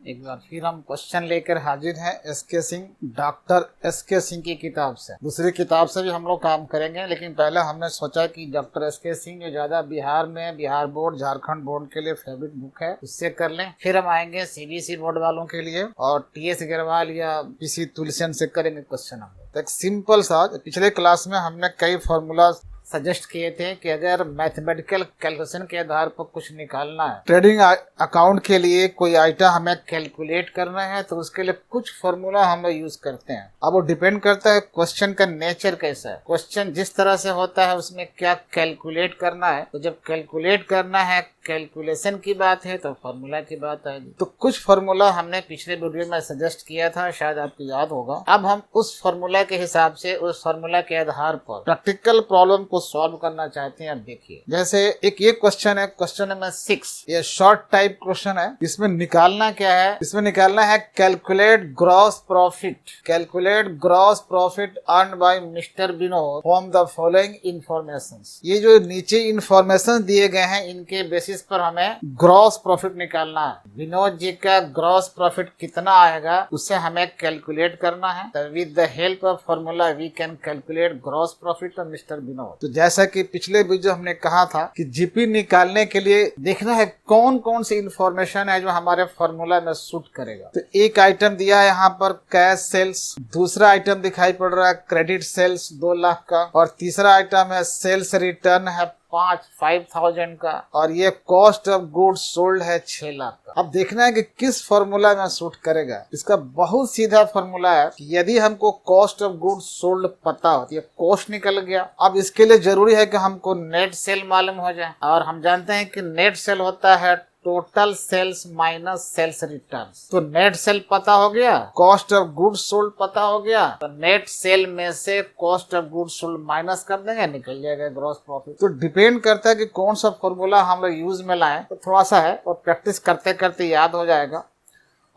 एक बार फिर हम क्वेश्चन लेकर हाजिर हैं S K Singh, doctor S K Singh की किताब से। दूसरी किताब से भी हम लोग काम करेंगे, लेकिन पहले हमने सोचा कि डॉक्टर एसके सिंह जो ज्यादा बिहार में, बिहार बोर्ड, झारखंड बोर्ड के लिए फेवरेट बुक है, उससे कर लें। फिर हम आएंगे सीबीएसई बोर्ड वालों के लिए और टीएस अग्रवाल या पीसी तुलसियन से करेंगे क्वेश्चन हम लोग। तो एक सिंपल सा, पिछले क्लास में हमने कई फॉर्मूला सजेस्ट किए थे कि अगर मैथमेटिकल कैलकुलेशन के आधार पर कुछ निकालना है, ट्रेडिंग अकाउंट के लिए कोई आइटम हमें कैलकुलेट करना है, तो उसके लिए कुछ फॉर्मूला हम लोग यूज करते हैं। अब वो डिपेंड करता है क्वेश्चन का नेचर कैसा है, क्वेश्चन जिस तरह से होता है उसमें क्या कैलकुलेट करना है। तो जब कैलकुलेट करना है, कैलकुलेशन की बात है, तो फॉर्मूला की बात आएगी। तो कुछ फॉर्मूला हमने पिछले वीडियो में सजेस्ट किया था, शायद आपको याद होगा। अब हम उस फॉर्मूला के हिसाब से, उस फॉर्मूला के आधार पर प्रैक्टिकल प्रॉब्लम को सॉल्व करना चाहते हैं। अब देखिए, जैसे एक ये क्वेश्चन है, क्वेश्चन नंबर 6, ये शॉर्ट टाइप क्वेश्चन है। इसमें निकालना क्या है? इसमें निकालना है calculate gross profit, calculate gross profit earn by mister Vinod from the following informations. ये जो नीचे इंफॉर्मेशन दिए गए हैं, इनके बेसिस पर हमें ग्रॉस प्रॉफिट निकालना है। विनोद जी का ग्रॉस प्रॉफिट कितना आएगा, उसे हमें कैलकुलेट करना है। तो with the help of formula we can calculate gross profit of mister Vinod. तो जैसा कि पिछले वीडियो हमने कहा था कि जीपी निकालने के लिए देखना है कौन कौन सी इंफॉर्मेशन है जो हमारे फॉर्मूला में सूट करेगा। तो एक आइटम दिया है यहाँ पर कैश सेल्स, दूसरा आइटम दिखाई पड़ रहा है क्रेडिट सेल्स 2 लाख का, और तीसरा आइटम है सेल्स रिटर्न है 5,000 का, और ये कॉस्ट ऑफ गुड्स सोल्ड है 6 लाख का। अब देखना है कि किस फॉर्मूला में सूट करेगा। इसका बहुत सीधा फॉर्मूला है कि यदि हमको कॉस्ट ऑफ गुड्स सोल्ड पता हो, तो ये कॉस्ट निकल गया। अब इसके लिए जरूरी है कि हमको नेट सेल मालूम हो जाए, और हम जानते हैं कि नेट सेल होता है total sales minus sales returns. तो नेट सेल पता हो गया, कॉस्ट ऑफ गुड्स सोल्ड पता हो गया, तो नेट सेल में से cost of goods sold minus कर देंगे, निकल जाएगा ग्रॉस प्रॉफिट। तो डिपेंड करता है कि कौन सा फॉर्मूला हम लोग यूज में लाएं। तो थोड़ा सा है और प्रैक्टिस करते करते याद हो जाएगा।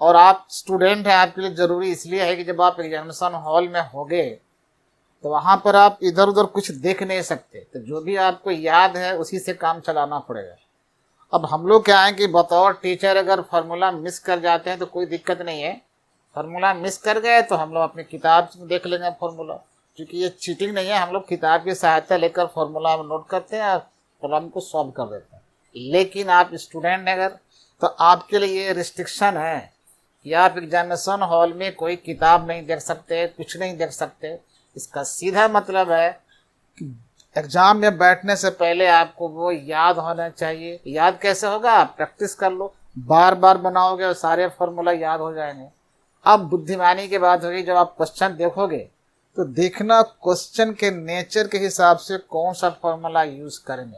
और आप स्टूडेंट हैं, आपके लिए जरूरी इसलिए है कि जब आप एग्जामिनेशन हॉल में होंगे तो वहां पर आप इधर उधर कुछ देख नहीं सकते। तो जो भी आपको याद है उसी से काम चलाना पड़ेगा। अब हम लोग क्या है कि बतौर टीचर अगर फार्मूला मिस कर जाते हैं तो कोई दिक्कत नहीं है। फार्मूला मिस कर गए तो हम लोग अपनी किताब से देख लेंगे फार्मूला, क्योंकि ये चीटिंग नहीं है। हम लोग किताब की सहायता लेकर फार्मूला नोट करते हैं और प्रॉब्लम को सॉल्व कर देते हैं। लेकिन आप स्टूडेंट हैं अगर, तो आपके लिए ये रिस्ट्रिक्शन है कि आप एग्जामिनेशन हॉल में कोई किताब नहीं देख सकते, कुछ नहीं देख सकते। इसका सीधा मतलब है कि एग्जाम में बैठने से पहले आपको वो याद होना चाहिए। याद कैसे होगा? आप प्रैक्टिस कर लो, बार बार बनाओगे और सारे फॉर्मूला याद हो जाएंगे। अब बुद्धिमानी की बात होगी, जब आप क्वेश्चन देखोगे तो देखना क्वेश्चन के नेचर के हिसाब से कौन सा फॉर्मूला यूज करेंगे।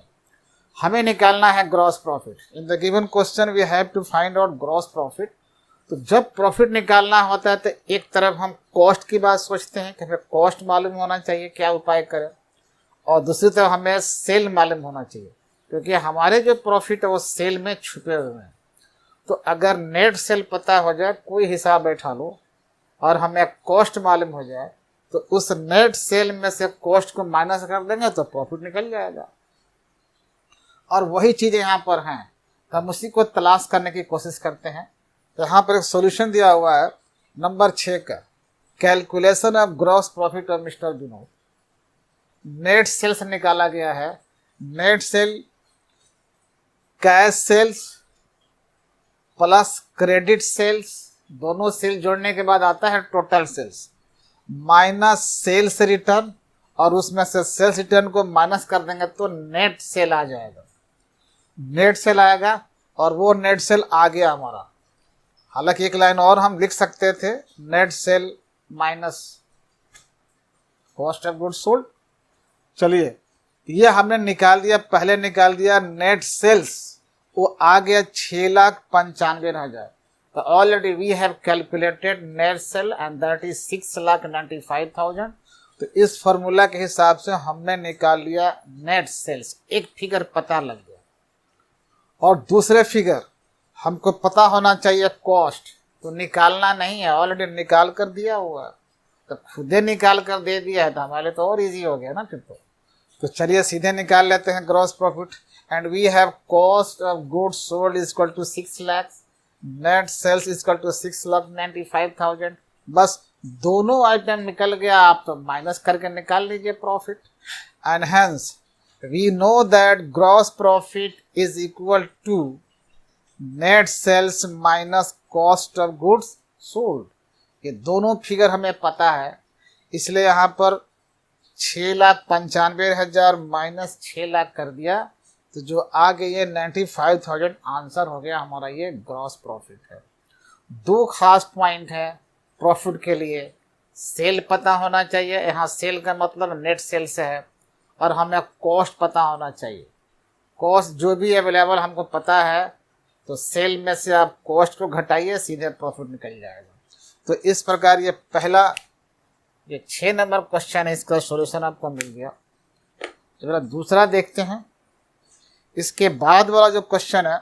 हमें निकालना है gross profit. In the given question we have to find out gross profit. तो जब प्रॉफिट निकालना होता है तो एक तरफ हम कॉस्ट की बात सोचते हैं कि हमें कॉस्ट मालूम होना चाहिए, क्या उपाय करें, और दूसरी तरफ हमें सेल मालूम होना चाहिए, क्योंकि हमारे जो प्रॉफिट है वो सेल में छुपे हुए हैं। तो अगर नेट सेल पता हो जाए, कोई हिसाब बैठा लो, और हमें कॉस्ट मालूम हो जाए, तो उस नेट सेल में से कॉस्ट को माइनस कर देंगे तो प्रॉफिट निकल जाएगा। और वही चीज यहाँ पर है, तो हम उसी को तलाश करने की कोशिश करते हैं। तो यहाँ पर एक सोल्यूशन दिया हुआ है नंबर 6 का, calculation of gross profit of mister Vinod. Net sales निकाला गया है। Net sale cash sales plus credit sales, दोनों सेल जोड़ने के बाद आता है total sales, minus sales return, और उसमें से सेल्स रिटर्न को माइनस कर देंगे तो नेट सेल आ जाएगा। नेट सेल आएगा और वो नेट सेल आ गया हमारा। हालांकि एक लाइन और हम लिख सकते थे, net cell minus cost of goods sold. चलिए, ये हमने निकाल दिया, पहले निकाल दिया नेट सेल्स, वो आ गया 6,95,000। तो already we have calculated net sale and that is 6,95,000। तो इस फॉर्मूला के हिसाब से हमने निकाल लिया नेट सेल्स। एक फिगर पता लग गया, और दूसरे फिगर हमको पता होना चाहिए कॉस्ट। तो निकालना नहीं है, ऑलरेडी निकाल कर दिया हुआ है, तो खुदे निकाल कर दे दिया है, तो हमारे तो और इजी हो गया ना फिर तो चलिए सीधे निकाल लेते हैं gross profit. And we have cost of goods sold is equal to 6 lakh. Net sales equal to 6,95,000। बस दोनों आइटम निकल गया, आप तो माइनस करके निकाल लीजिए profit. And hence we know that gross profit is equal to net sales minus cost of goods sold. ये दोनों फिगर हमें पता है, इसलिए यहाँ पर 6,95,000 माइनस 6 लाख कर दिया, तो जो आगे ये 95,000 आंसर हो गया हमारा। ये ग्रॉस प्रॉफिट है। दो खास पॉइंट है प्रॉफिट के लिए। सेल पता होना चाहिए, यहाँ सेल का मतलब नेट सेल से है, और हमें कॉस्ट पता होना चाहिए। कॉस्ट जो भी अवेलेबल हमको पता है, तो सेल में से आप कॉस्ट को घटाइए, सीधे प्रॉफिट निकल जाएगा। तो इस प्रकार ये पहला, ये 6 नंबर क्वेश्चन है, इसका सॉल्यूशन आपको मिल गया। तो जरा दूसरा देखते हैं। इसके बाद वाला जो क्वेश्चन है,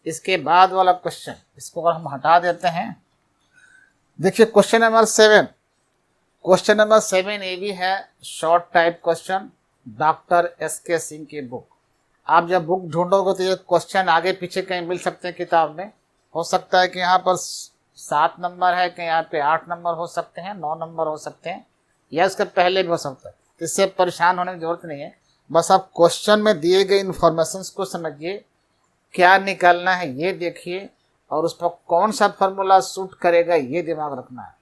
इसके बाद वाला क्वेश्चन, इसको अगर हम हटा देते हैं, देखिए क्वेश्चन नंबर 7। क्वेश्चन नंबर 7 ये भी है short type question, doctor SK Singh की बुक। आप जब बुक ढूंढोगे तो ये क्वेश्चन आगे पीछे कहीं मिल सकते हैं किताब में। हो सकता है कि यहाँ पर 7 नंबर है, कहीं यहाँ पे 8 नंबर हो सकते हैं, 9 नंबर हो सकते हैं, या इसके पहले भी हो सकता है। इससे परेशान होने की जरूरत नहीं है, बस आप क्वेश्चन में दिए गए इन्फॉर्मेशन को समझिए, क्या निकालना है ये देखिए, और उस पर कौन सा फॉर्मूला सूट करेगा ये दिमाग रखना है।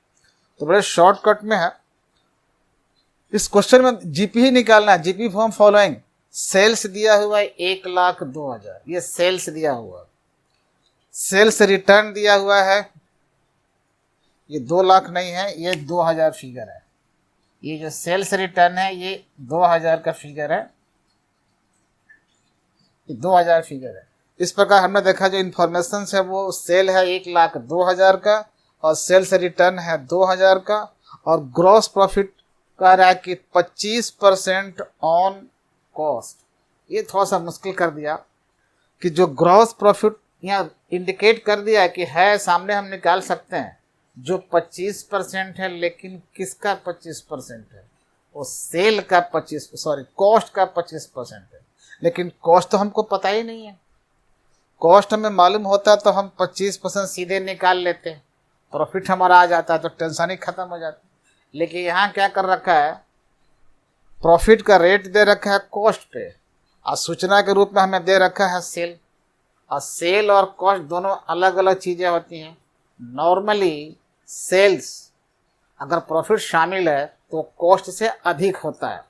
तो बड़े शॉर्टकट में है। इस क्वेश्चन में जीपी ही निकालना है। जीपी फॉर्म फॉलोइंग, सेल्स दिया हुआ है 1,02,000, ये सेल्स दिया हुआ है। सेल्स रिटर्न दिया हुआ है, ये 2 लाख नहीं है, ये 2,000 फिगर है। ये जो सेल्स रिटर्न है ये 2,000 का फिगर है, ये 2,000 फिगर है। इस प्रकार हमने देखा जो इन्फॉर्मेशन है वो सेल है 1,02,000 का, और सेल्स रिटर्न है 2,000 का, और ग्रॉस प्रॉफिट कह रहा है कि 25% ऑन कॉस्ट। ये थोड़ा सा मुश्किल कर दिया कि जो ग्रॉस प्रॉफिट यहाँ इंडिकेट कर दिया है कि है सामने, हम निकाल सकते हैं जो 25% है, लेकिन किसका 25% है? वो सेल का कॉस्ट का 25% है, लेकिन कॉस्ट तो हमको पता ही नहीं है। कॉस्ट हमें मालूम होता तो हम 25% सीधे निकाल लेते, प्रॉफिट हमारा आ जाता, तो टेंशन ही खत्म हो जाती। लेकिन यहाँ क्या कर रखा है, प्रॉफिट का रेट दे रखा है कॉस्ट पे, और सूचना के रूप में हमें दे रखा है सेल। और सेल और कॉस्ट दोनों अलग अलग चीज़ें होती हैं। नॉर्मली सेल्स अगर प्रॉफिट शामिल है तो कॉस्ट से अधिक होता है।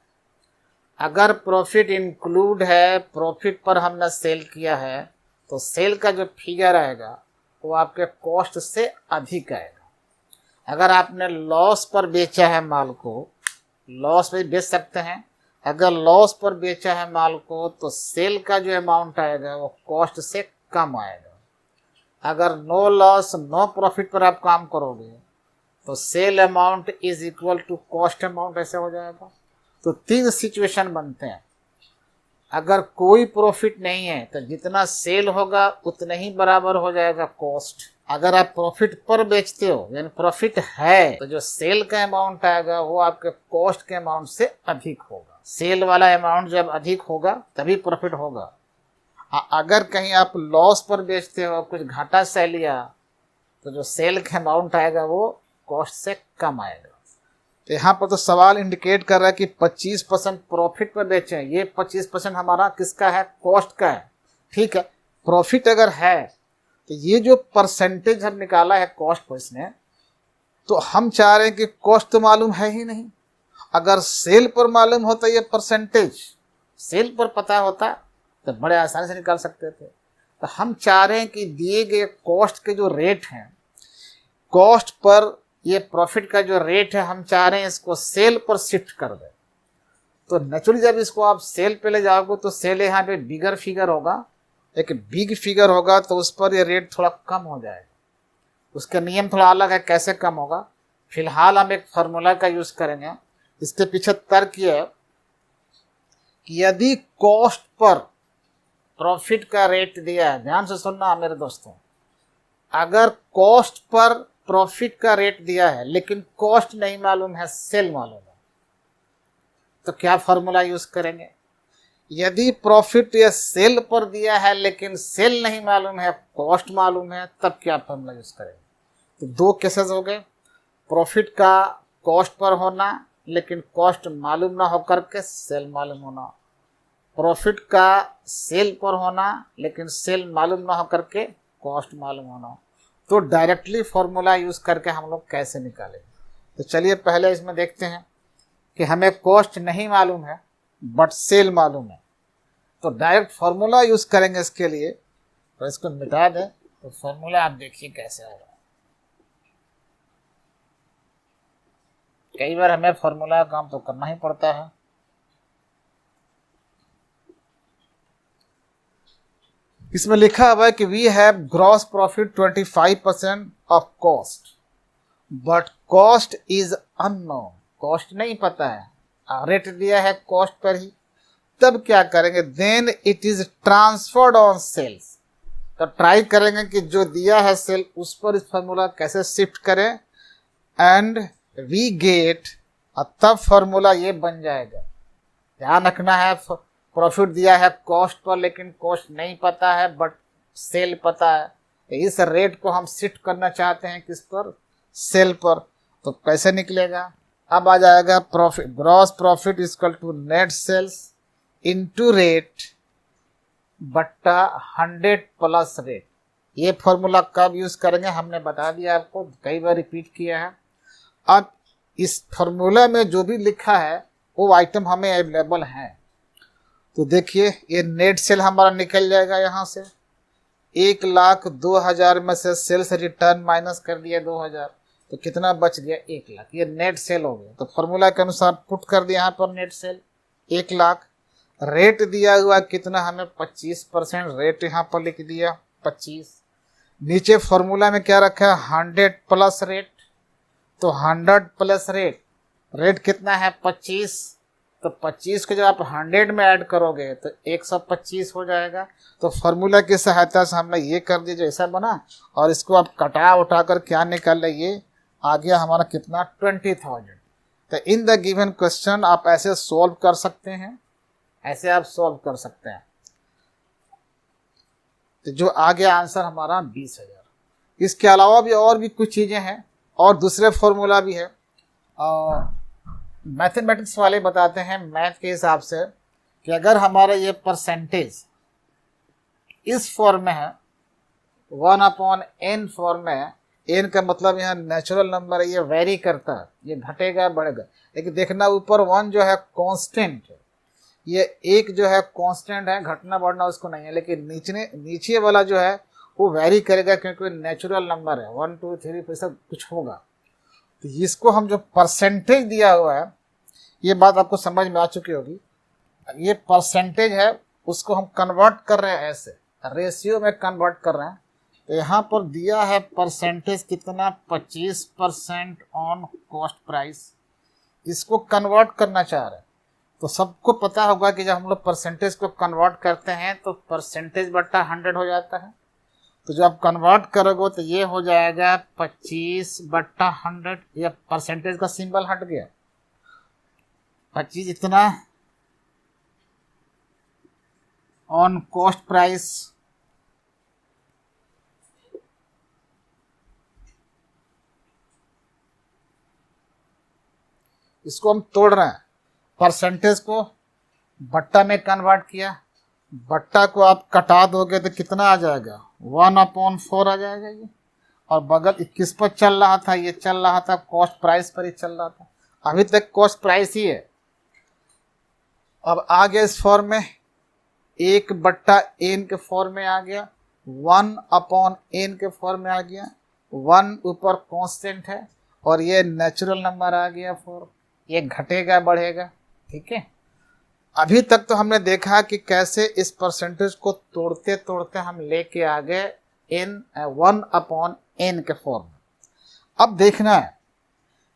अगर प्रॉफिट इंक्लूड है, प्रॉफिट पर हमने सेल किया है, तो सेल का जो फिगर आएगा वो आपके कॉस्ट से अधिक आएगा। अगर आपने लॉस पर बेचा है माल को, लॉस पे बेच सकते हैं, अगर लॉस पर बेचा है माल को तो सेल का जो अमाउंट आएगा वो कॉस्ट से कम आएगा। अगर नो लॉस नो प्रॉफिट पर आप काम करोगे तो sale amount is equal to cost amount, ऐसे हो जाएगा। तो 3 सिचुएशन बनते हैं। अगर कोई प्रॉफिट नहीं है तो जितना सेल होगा उतना ही बराबर हो जाएगा कॉस्ट। अगर आप प्रॉफिट पर बेचते हो यानी प्रॉफिट है, तो जो सेल का अमाउंट आएगा वो आपके कॉस्ट के अमाउंट से अधिक होगा। सेल वाला अमाउंट जब अधिक होगा तभी प्रॉफिट होगा। अगर कहीं आप लॉस पर बेचते हो, कुछ घाटा सह लिया, तो जो सेल का अमाउंट आएगा वो कॉस्ट से कम आएगा। तो यहाँ पर तो सवाल इंडिकेट कर रहा है कि 25% प्रॉफिट पर बेचें। ये 25% हमारा किसका है? कॉस्ट का है। ठीक है, प्रॉफिट अगर है तो ये जो परसेंटेज हम निकाला है कॉस्ट पर इसने, तो हम चाह रहे हैं कि कॉस्ट तो मालूम है ही नहीं। अगर सेल पर मालूम होता ये परसेंटेज, सेल पर पता होता तो बड़े आसानी से निकाल सकते थे। तो हम चाह रहे हैं कि दिए गए कॉस्ट के जो रेट हैं, कॉस्ट पर ये प्रॉफिट का जो रेट है, हम चाह रहे हैं इसको सेल पर शिफ्ट कर दें। तो नेचुरली जब इसको आप सेल पे ले जाओगे तो सेल यहाँ पे बिगर फिगर होगा, एक बिग फिगर होगा, तो उस पर ये रेट थोड़ा कम हो जाएगा। उसका नियम थोड़ा अलग है, कैसे कम होगा फिलहाल हम एक फार्मूला का यूज करेंगे। इसके पीछे तर्क ये है कि यदि कॉस्ट पर प्रॉफिट का रेट दिया है, ध्यान से सुनना मेरे दोस्तों, अगर कॉस्ट पर प्रॉफिट का रेट दिया है लेकिन कॉस्ट नहीं मालूम है, सेल मालूम है, तो क्या फार्मूला यूज करेंगे? यदि प्रॉफिट या सेल पर दिया है लेकिन सेल नहीं मालूम है, कॉस्ट मालूम है, तब क्या फॉर्मूला यूज करेंगे? तो दो केसेस हो गए, प्रॉफिट का कॉस्ट पर होना लेकिन कॉस्ट मालूम ना होकर के सेल मालूम होना, प्रॉफिट का सेल पर होना लेकिन सेल मालूम ना होकर के कॉस्ट मालूम होना। तो डायरेक्टली फॉर्मूला यूज करके हम लोग कैसे निकालें? तो चलिए पहले इसमें देखते हैं कि हमें कॉस्ट नहीं मालूम है बट सेल मालूम है, तो डायरेक्ट फॉर्मूला यूज करेंगे इसके लिए। तो इसको मिटा दें, तो फॉर्मूला आप देखिए कैसे आएगा। कई बार हमें फॉर्मूला का काम तो करना ही पड़ता है। इसमें लिखा हुआ है कि we have gross profit 25% of cost but cost is unknown, cost नहीं पता है, रेट दिया है कॉस्ट पर ही। तब क्या करेंगे? Then it is transferred on sales. तो ट्राई करेंगे कि जो दिया है सेल उस पर इस फॉर्मूला कैसे शिफ्ट करें एंड वी गेट, तब फॉर्मूला ये बन जाएगा। ध्यान रखना है, प्रॉफिट दिया है कॉस्ट पर लेकिन कॉस्ट नहीं पता है बट सेल पता है। तो इस रेट को हम शिफ्ट करना चाहते हैं किस पर? सेल पर। तो कैसे निकलेगा? अब आ जाएगा profit, gross profit equal to net sales into rate बट्टा 100 प्लस रेट। ये फॉर्मूला कब यूज करेंगे हमने बता दिया आपको, कई बार रिपीट किया है। अब इस फॉर्मूला में जो भी लिखा है वो आइटम हमें अवेलेबल है। तो देखिए ये नेट सेल हमारा निकल जाएगा यहाँ से, 1,02,000 में से सेल्स रिटर्न माइनस कर दिया 2,000, तो कितना बच गया? 1,00,000। ये नेट सेल हो गया। तो फॉर्मूला के अनुसार पुट कर दिया यहाँ पर नेट सेल 1,00,000। रेट दिया हुआ कितना हमें? 25% रेट यहाँ पर लिख दिया 25। नीचे फॉर्मूला में क्या रखा है? 100 प्लस रेट। तो 100 प्लस रेट, रेट कितना है? 25। तो 25 को जब आप 100 में ऐड करोगे तो 125 हो जाएगा। तो फॉर्मूला की सहायता से हमने ये कर दिया जैसा बना, और इसको आप कटा उठा कर क्या निकाल ये आ गया हमारा कितना? 20,000। तो इन द गिवन क्वेश्चन आप ऐसे सॉल्व कर सकते हैं, ऐसे आप सॉल्व कर सकते हैं। तो जो आ गया आंसर हमारा 20,000। इसके अलावा भी और भी कुछ चीज़ें हैं और दूसरे फॉर्मूला भी है। मैथमेटिक्स वाले बताते हैं मैथ के हिसाब से कि अगर हमारा ये परसेंटेज इस फॉर्म में है, 1/n फॉर्म में है, n का मतलब यहाँ नेचुरल नंबर है, ये वेरी करता है, ये घटेगा बढ़ेगा, लेकिन देखना ऊपर 1 जो है कांस्टेंट है, ये एक जो है कांस्टेंट है, घटना बढ़ना उसको नहीं है, लेकिन नीचे वाला जो है वो वेरी करेगा क्योंकि नेचुरल नंबर है, 1 2 3 फिर सब कुछ होगा। तो इसको हम जो परसेंटेज दिया हुआ है, ये बात आपको समझ में आ चुकी होगी। ये परसेंटेज है उसको हम कन्वर्ट कर रहे हैं, ऐसे रेशियो में कन्वर्ट कर रहे हैं। तो यहाँ पर दिया है परसेंटेज कितना? 25% ऑन कॉस्ट प्राइस। इसको कन्वर्ट करना चाह रहे हैं। तो सबको पता होगा कि जब हम लोग परसेंटेज को कन्वर्ट करते हैं तो परसेंटेज बट्टा 100 हो जाता है। तो जब आप कन्वर्ट करोगे तो ये हो जाएगा 25/100। ये परसेंटेज का सिंबल हट गया, 25 इतना ऑन कॉस्ट प्राइस, इसको हम तोड़ रहे हैं। परसेंटेज को बट्टा में कन्वर्ट किया, बट्टा को आप कटा दोगे तो कितना आ जाएगा? 1/4 आ जाएगा ये। और बगल किस पर चल रहा था? ये चल रहा था कॉस्ट प्राइस पर ही चल रहा था, अभी तक कॉस्ट प्राइस ही है। अब आ गया इस फॉर्म में, 1/n के फॉर्म में आ गया, 1/n के फॉर्म में आ गया, 1 ऊपर कांस्टेंट है और ये नेचुरल नंबर आ गया 4, ये घटेगा बढ़ेगा। ठीक है, अभी तक तो हमने देखा कि कैसे इस परसेंटेज को तोड़ते तोड़ते हम लेके आ गए 1/n के फॉर्म में। अब देखना है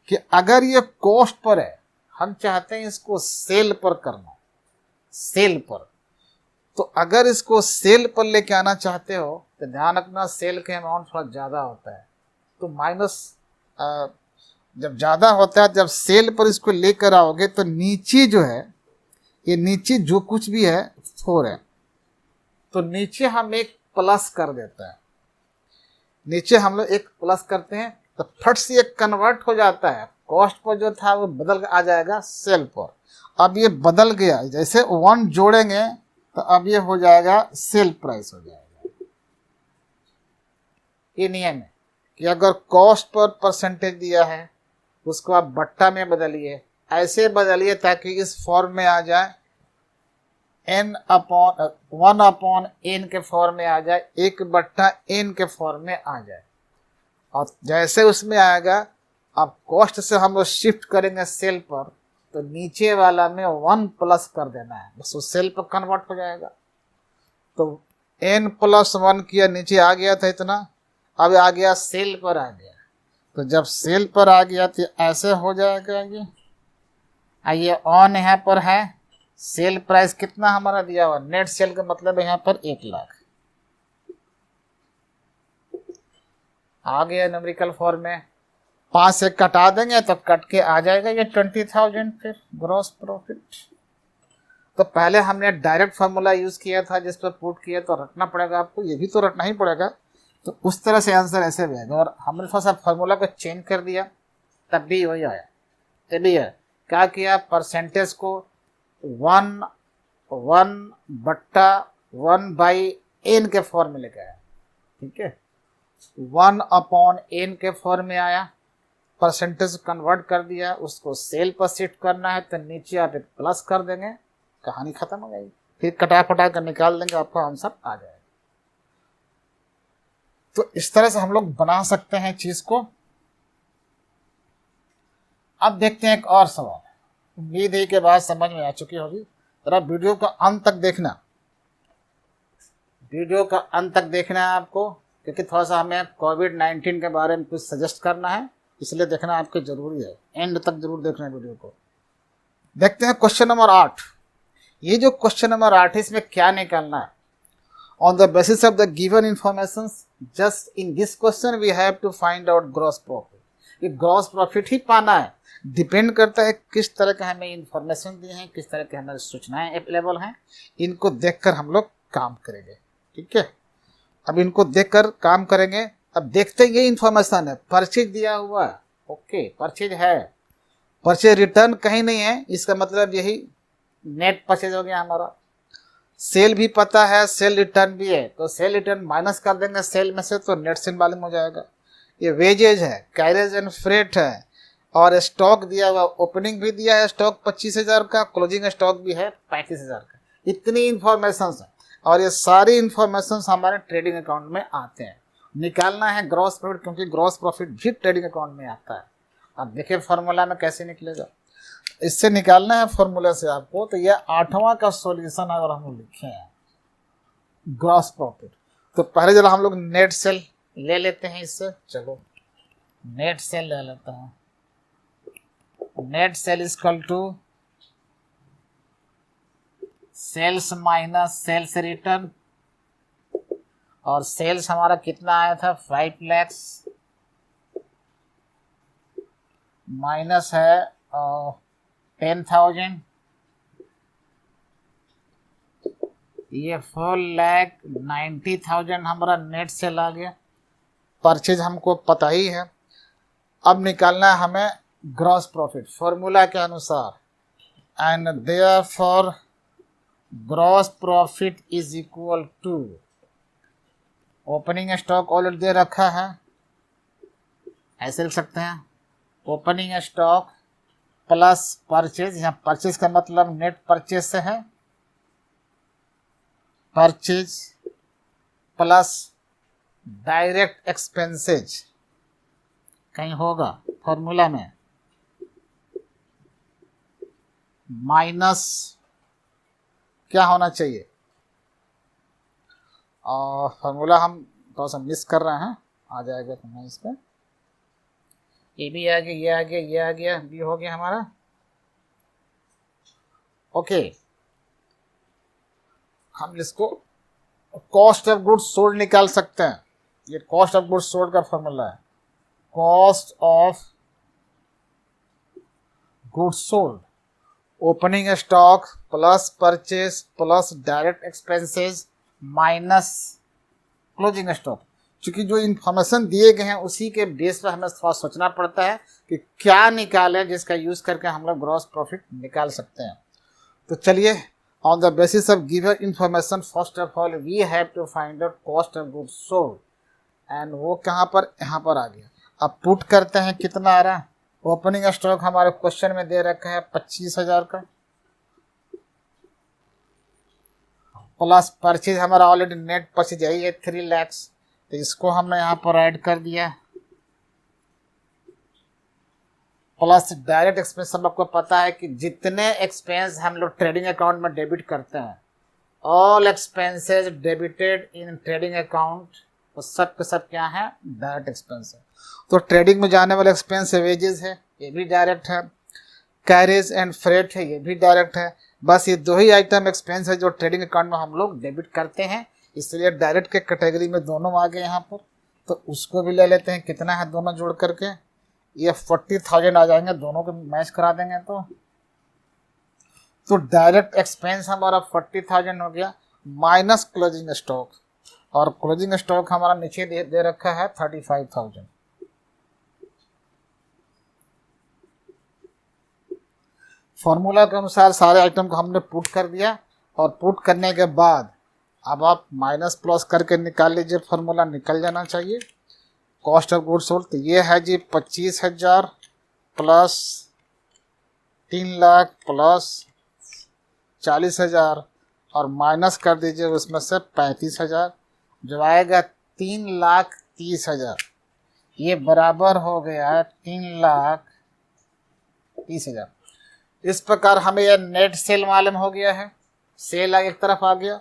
कि अगर ये कॉस्ट पर है, हम चाहते हैं इसको सेल पर करना, सेल पर। तो अगर इसको सेल पर लेके आना चाहते हो तो ध्यान रखना सेल के अमाउंट थोड़ा ज़्यादा होता है, तो माइनस जब ज़्यादा होता है, जब सेल पर इसको लेकर आओगे तो नीचे जो है ये नीचे जो कुछ भी है 4 है, तो नीचे हम एक प्लस कर देते हैं, नीचे हम लोग एक प्लस करते हैं तो फट से एक कन्वर्ट हो जाता है, कॉस्ट पर जो था वो बदल आ जाएगा सेल पर। अब ये बदल गया, जैसे 1 जोड़ेंगे तो अब ये हो जाएगा सेल प्राइस हो जाएगा। ये नियम है कि अगर कॉस्ट पर परसेंटेज दिया है उसको आप बट्टा में बदलिए, ऐसे बदलिए ताकि इस फॉर्म में आ जाए, n अपॉन 1 अपॉन n के फॉर्म में आ जाए, 1/n के फॉर्म में आ जाए। और जैसे उसमें आएगा अब कॉस्ट से हम लोग शिफ्ट करेंगे सेल पर, तो नीचे वाला में 1 प्लस कर देना है, बस वो सेल पर कन्वर्ट हो जाएगा। तो n+1 किया, नीचे आ गया था इतना, अब आ गया सेल पर आ गया, तो जब सेल पर आ गया तो ऐसे हो जाएगा। ये ऑन यहाँ पर है, सेल प्राइस कितना हमारा दिया हुआ, नेट सेल का मतलब है यहाँ पर 1 लाख आ गया न्यूमेरिकल फॉर्म में। 5 से कटा देंगे तो कट के आ जाएगा ये 20,000 फिर ग्रॉस प्रॉफिट। तो पहले हमने डायरेक्ट फार्मूला यूज किया था जिस पर पुट किया, तो रटना पड़ेगा आपको, ये भी तो रटना ही पड़ेगा। तो उस तरह से आंसर ऐसे भी आएगा, और हमने थोड़ा सा फार्मूला को चेंज कर दिया तब भी वही आया। तभी है क्या किया, परसेंटेज को 1/1/n के फॉर्म में लेके आया, ठीक है, 1/n के फॉर्म में आया, परसेंटेज कन्वर्ट कर दिया, उसको सेल पर शिफ्ट करना है तो नीचे आप एक प्लस कर देंगे, कहानी खत्म हो जाएगी, फिर कटा फटा कर निकाल देंगे, आपका आंसर आ जाएगा। तो इस तरह से हम लोग बना सकते हैं चीज को। अब देखते हैं एक और सवाल, उम्मीद है के बाद समझ में आ चुकी होगी। जरा वीडियो का अंत तक देखना, वीडियो का अंत तक देखना है आपको, क्योंकि थोड़ा सा हमें कोविड-19 के बारे में कुछ सजेस्ट करना है, इसलिए देखना आपके जरूरी है, एंड तक जरूर देखना है वीडियो को। देखते हैं क्वेश्चन नंबर 8। ये जो क्वेश्चन नंबर 8 है इसमें क्या निकालना है, on the basis of the given information just in this question we have to find out gross profit. ये ग्रॉस प्रॉफिट ही पाना है, डिपेंड करता है किस तरह के हमें इंफॉर्मेशन दिए हैं, किस तरह के हमारे सूचनाएं अवेलेबल हैं, इनको देखकर हम लोग काम करेंगे, ठीक है। अब इनको देखकर काम करेंगे। अब देखते हैं ये इंफॉर्मेशन है, परचेज दिया हुआ है, ओके, परचेज है, परचेज रिटर्न कहीं नहीं है, इसका मतलब यही नेट परचेज हो गया हमारा। सेल भी पता है, सेल रिटर्न भी है, तो सेल रिटर्न माइनस कर देंगे सेल में से, तो नेट सेल मालूम हो जाएगा। ये वेजेज है, कैरेज एंड फ्रेट है, और स्टॉक दिया हुआ, ओपनिंग भी दिया है स्टॉक 25,000 का, क्लोजिंग स्टॉक भी है 35,000 का। इतनी इंफॉर्मेशन है, और ये सारी इंफॉर्मेशन हमारे ट्रेडिंग अकाउंट में आते हैं। निकालना है ग्रॉस प्रॉफिट, क्योंकि ग्रॉस प्रॉफिट भी ट्रेडिंग अकाउंट में आता है। अब देखिए फॉर्मूला में कैसे निकलेगा, इससे निकालना है फॉर्मूला से आपको। तो यह 8वां का सॉल्यूशन अगर हम लिखे हैं ग्रॉस प्रॉफिट, तो पहले जरा हम लोग नेट सेल ले लेते हैं इससे, चलो नेट सेल ले लेते हैं। Net sale is equal to sales minus sales return, और सेल्स हमारा कितना आया था 5 लाख, माइनस है 10,000, ये 4,90,000 हमारा नेट सेल आ गया। परचेज हमको पता ही है, अब निकालना है हमें ग्रॉस प्रॉफिट फॉर्मूला के अनुसार, and therefore gross profit is equal to, opening stock already दे रखा है, ऐसे लिख सकते हैं, ओपनिंग स्टॉक प्लस परचेज, यहाँ परचेज का मतलब नेट परचेज से है, परचेज प्लस डायरेक्ट एक्सपेंसेज कहीं होगा फॉर्मूला में, माइनस क्या होना चाहिए, और फॉर्मूला हम थोड़ा सा मिस कर रहे हैं, आ जाएगा तुम्हें इस पर, ये भी आ गया, ये आ गया, ये आ गया, भी हो गया हमारा, ओके। हम इसको कॉस्ट ऑफ गुड्स सोल्ड निकाल सकते हैं, ये कॉस्ट ऑफ गुड्स सोल्ड का फॉर्मूला है, cost of goods sold, opening stock plus purchase plus direct expenses minus closing stock. क्योंकि जो इन्फॉर्मेशन दिए गए हैं उसी के बेस पर हमें थोड़ा सोचना पड़ता है कि क्या निकालें जिसका यूज़ करके हम लोग ग्रॉस प्रॉफिट निकाल सकते हैं। तो चलिए, on the basis of given information first of all we have to find out cost of goods sold, and वो कहाँ पर, यहाँ पर आ गया। अब पुट करते हैं, कितना आ रहा है। ओपनिंग स्टॉक हमारे क्वेश्चन में दे रखा है 25,000 का, प्लस परचेज हमारा ऑलरेडी नेट परचेज यही है 3 लाख, तो इसको हमने यहाँ पर ऐड कर दिया, प्लस डायरेक्ट एक्सपेंस। सब आपको पता है कि जितने एक्सपेंस हम लोग ट्रेडिंग अकाउंट में डेबिट करते हैं, all expenses debited in trading account, वो सब के सब क्या है, डायरेक्ट एक्सपेंस है। तो ट्रेडिंग में जाने वाले एक्सपेंस वेजेस है, ये भी डायरेक्ट है, कैरेज एंड फ्रेट है, ये भी डायरेक्ट है। बस ये 2 ही आइटम एक्सपेंस है जो ट्रेडिंग अकाउंट में हम लोग डेबिट करते हैं, इसलिए डायरेक्ट के कैटेगरी में दोनों आ गए यहाँ पर। तो उसको भी ले लेते हैं, कितना है दोनों जोड़ करके, ये 40,000 आ जाएंगे, दोनों को मैच करा देंगे। तो डायरेक्ट एक्सपेंस हमारा 40,000 हो गया, माइनस क्लोजिंग स्टॉक, और क्लोजिंग स्टॉक हमारा नीचे दे रखा है 35,000। फॉर्मूला के अनुसार सारे आइटम को हमने पुट कर दिया, और पुट करने के बाद अब आप माइनस प्लस करके निकाल लीजिए, फॉर्मूला निकल जाना चाहिए। कॉस्ट ऑफ गुड्स सोल्ड, तो ये है जी 25,000 प्लस 3 लाख प्लस 40,000, और माइनस कर दीजिए उसमें से 35,000, जो आएगा 3,30,000। ये बराबर हो गया 3,30,000। इस प्रकार हमें यह नेट सेल मालूम हो गया है, सेल एक तरफ आ गया,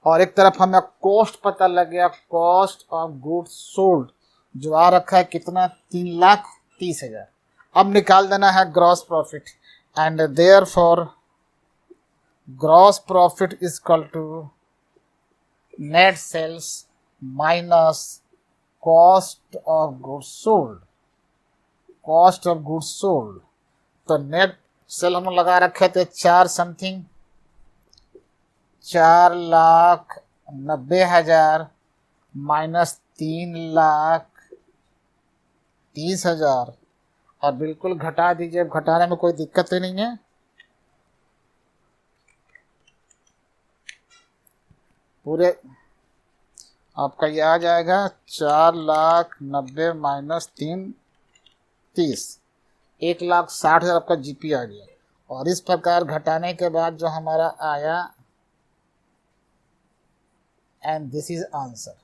और एक तरफ हमें कॉस्ट पता लग गया, कॉस्ट ऑफ गुड्स सोल्ड, जो आ रखा है कितना, 3,30,000। अब निकाल देना है gross profit, and therefore gross profit is equal to net sales minus cost of goods sold, cost of goods sold. तो नेट सेल हम लगा रखे थे 4,90,000 माइनस 3,30,000, और बिल्कुल घटा दीजिए, घटाने में कोई दिक्कत ही नहीं है। पूरे आपका ये आ जाएगा 4,90,000 माइनस 3,30,000, 1,60,000 आपका जीपी आ गया। और इस प्रकार घटाने के बाद जो हमारा आया, एंड दिस इज आंसर।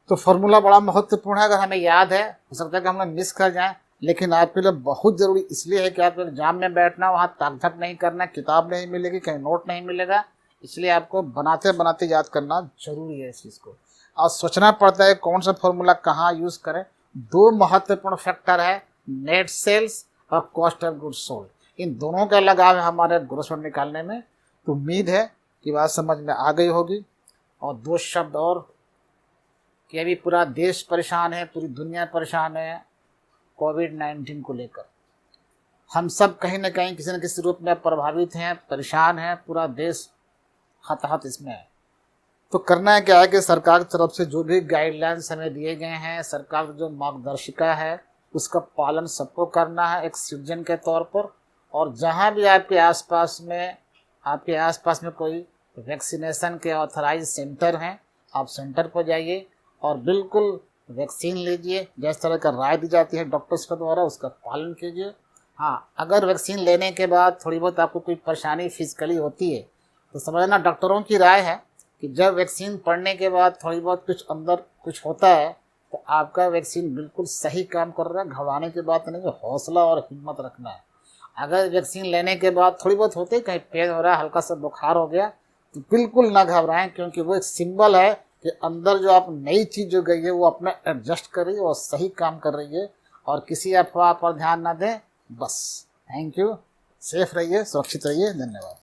तो फॉर्मूला बड़ा महत्वपूर्ण है, अगर हमें याद है, हो सकता है कि हम लोग मिस कर जाएं, लेकिन आपके लिए बहुत ज़रूरी इसलिए है कि आपको एग्जाम में बैठना, वहाँ ताक झाक नहीं करना, किताब नहीं मिलेगी, कहीं नोट नहीं मिलेगा, इसलिए आपको बनाते बनाते याद करना जरूरी है इस चीज़ को। और सोचना पड़ता है कौन सा फॉर्मूला कहाँ यूज़ करें। 2 महत्वपूर्ण फैक्टर है, नेट सेल्स और कॉस्ट ऑफ गुड्स सोल्ड, इन दोनों का लगाव है हमारे ग्रॉस प्रॉफिट निकालने में। तो उम्मीद है कि बात समझ में आ गई होगी। और 2 शब्द और, कि अभी पूरा देश परेशान है, पूरी दुनिया परेशान है कोविड-19 को लेकर। हम सब कहीं ना कहीं किसी न किसी रूप में प्रभावित हैं, परेशान हैं, पूरा देश हताहत इसमें है। तो करना है क्या है कि सरकार की तरफ से जो भी गाइडलाइंस हमें दिए गए हैं, सरकार की जो मार्गदर्शिका है, उसका पालन सबको करना है एक सिटीजन के तौर पर। और जहाँ भी आपके आसपास में कोई वैक्सीनेशन के ऑथराइज सेंटर हैं, आप सेंटर पर जाइए और बिल्कुल वैक्सीन लीजिए, जिस तरह का राय दी जाती है डॉक्टर्स के द्वारा उसका पालन कीजिए। हाँ, अगर वैक्सीन लेने के बाद थोड़ी बहुत आपको कोई परेशानी फिजिकली होती है तो समझना डॉक्टरों की राय है कि जब वैक्सीन पड़ने के बाद थोड़ी बहुत कुछ अंदर कुछ होता है तो आपका वैक्सीन बिल्कुल सही काम कर रहा है, घबराने की बात नहीं है, हौसला और हिम्मत रखना है। अगर वैक्सीन लेने के बाद थोड़ी बहुत होती है, कहीं पेन हो रहा है, हल्का सा बुखार हो गया, तो बिल्कुल ना घबराएं, क्योंकि वो एक सिंबल है कि अंदर जो आप नई चीज़ जो गई है वो अपना एडजस्ट कर रही है और सही काम कर रही है। और किसी अफवाह पर ध्यान ना दें, बस। थैंक यू, सेफ रहिए, सुरक्षित रहिए, धन्यवाद।